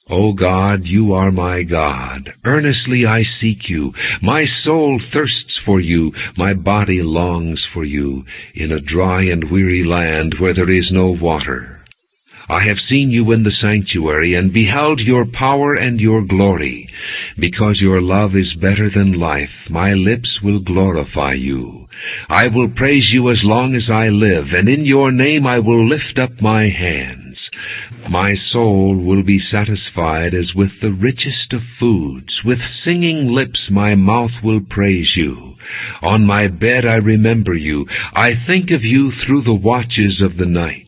O God, you are my God. Earnestly I seek you. My soul thirsts for you. My body longs for you, in a dry and weary land where there is no water. I have seen you in the sanctuary, and beheld your power and your glory. Because your love is better than life, my lips will glorify you. I will praise you as long as I live, and in your name I will lift up my hands. My soul will be satisfied as with the richest of foods. With singing lips my mouth will praise you. On my bed I remember you. I think of you through the watches of the night.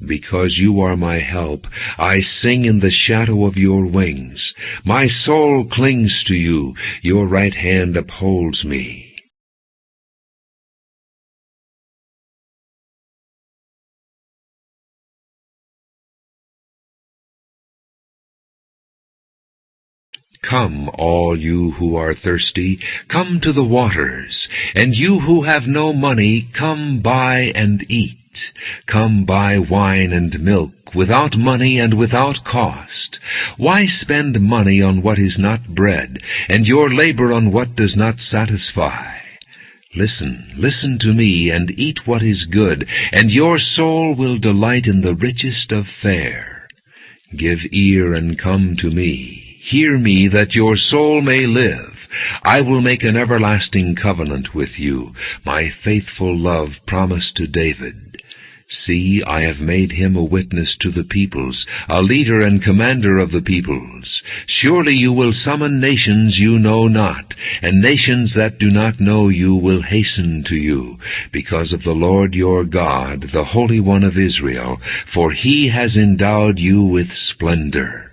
Because you are my help, I sing in the shadow of your wings. My soul clings to you. Your right hand upholds me. Come, all you who are thirsty, come to the waters, and you who have no money, come buy and eat. Come buy wine and milk, without money and without cost. Why spend money on what is not bread, and your labor on what does not satisfy? Listen to me, and eat what is good, and your soul will delight in the richest of fare. Give ear and come to me. Hear me, that your soul may live. I will make an everlasting covenant with you, my faithful love promised to David. See, I have made him a witness to the peoples, a leader and commander of the peoples. Surely you will summon nations you know not, and nations that do not know you will hasten to you, because of the Lord your God, the Holy One of Israel, for he has endowed you with splendor.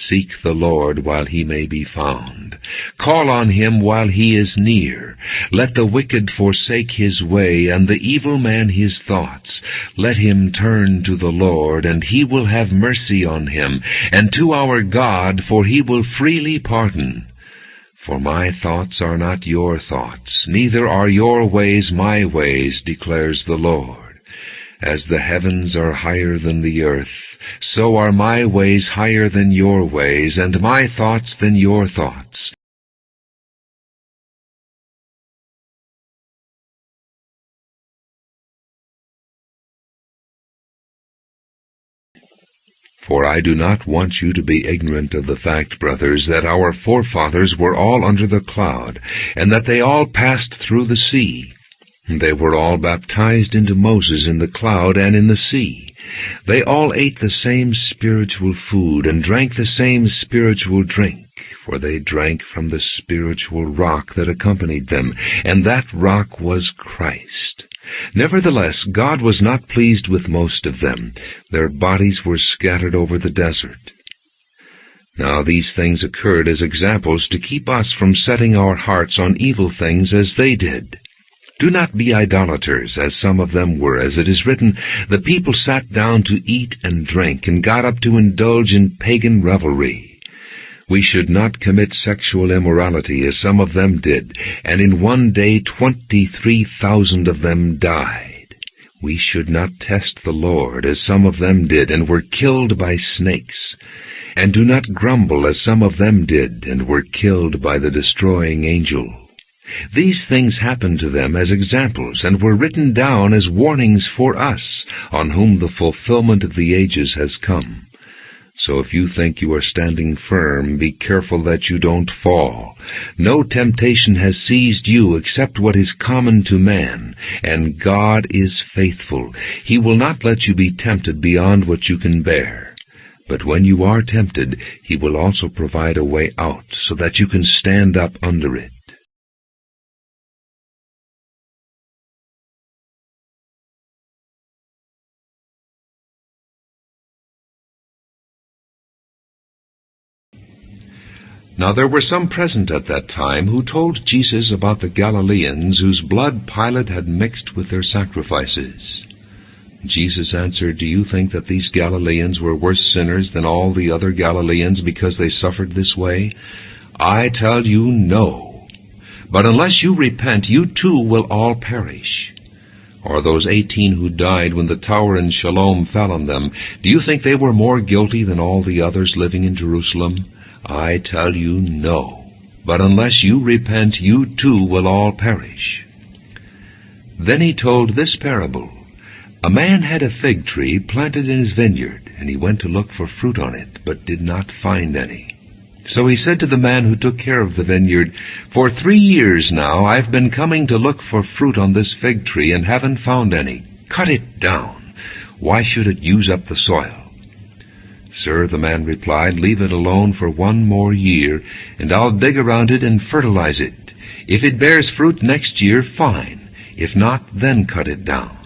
Seek the Lord while he may be found. Call on him while he is near. Let the wicked forsake his way, and the evil man his thoughts. Let him turn to the Lord, and he will have mercy on him, and to our God, for he will freely pardon. For my thoughts are not your thoughts, neither are your ways my ways, declares the Lord. As the heavens are higher than the earth, so are my ways higher than your ways, and my thoughts than your thoughts. For I do not want you to be ignorant of the fact, brothers, that our forefathers were all under the cloud, and that they all passed through the sea. They were all baptized into Moses in the cloud and in the sea. They all ate the same spiritual food and drank the same spiritual drink, for they drank from the spiritual rock that accompanied them, and that rock was Christ. Nevertheless, God was not pleased with most of them. Their bodies were scattered over the desert. Now these things occurred as examples to keep us from setting our hearts on evil things as they did. Do not be idolaters, as some of them were, as it is written, the people sat down to eat and drink, and got up to indulge in pagan revelry. We should not commit sexual immorality, as some of them did, and in one day 23,000 of them died. We should not test the Lord, as some of them did, and were killed by snakes. And do not grumble, as some of them did, and were killed by the destroying angel. These things happened to them as examples, and were written down as warnings for us, on whom the fulfillment of the ages has come. So if you think you are standing firm, be careful that you don't fall. No temptation has seized you except what is common to man, and God is faithful. He will not let you be tempted beyond what you can bear. But when you are tempted, he will also provide a way out, so that you can stand up under it. Now there were some present at that time who told Jesus about the Galileans whose blood Pilate had mixed with their sacrifices. Jesus answered, Do you think that these Galileans were worse sinners than all the other Galileans because they suffered this way? I tell you, no. But unless you repent, you too will all perish. Or those 18 who died when the tower in Shalom fell on them, do you think they were more guilty than all the others living in Jerusalem? I tell you, no. But unless you repent, you too will all perish. Then he told this parable. A man had a fig tree planted in his vineyard, and he went to look for fruit on it, but did not find any. So he said to the man who took care of the vineyard, For 3 years now I've been coming to look for fruit on this fig tree, and haven't found any. Cut it down. Why should it use up the soil? Sir, the man replied, Leave it alone for 1 more year, and I'll dig around it and fertilize it. If it bears fruit next year, fine. If not, then cut it down.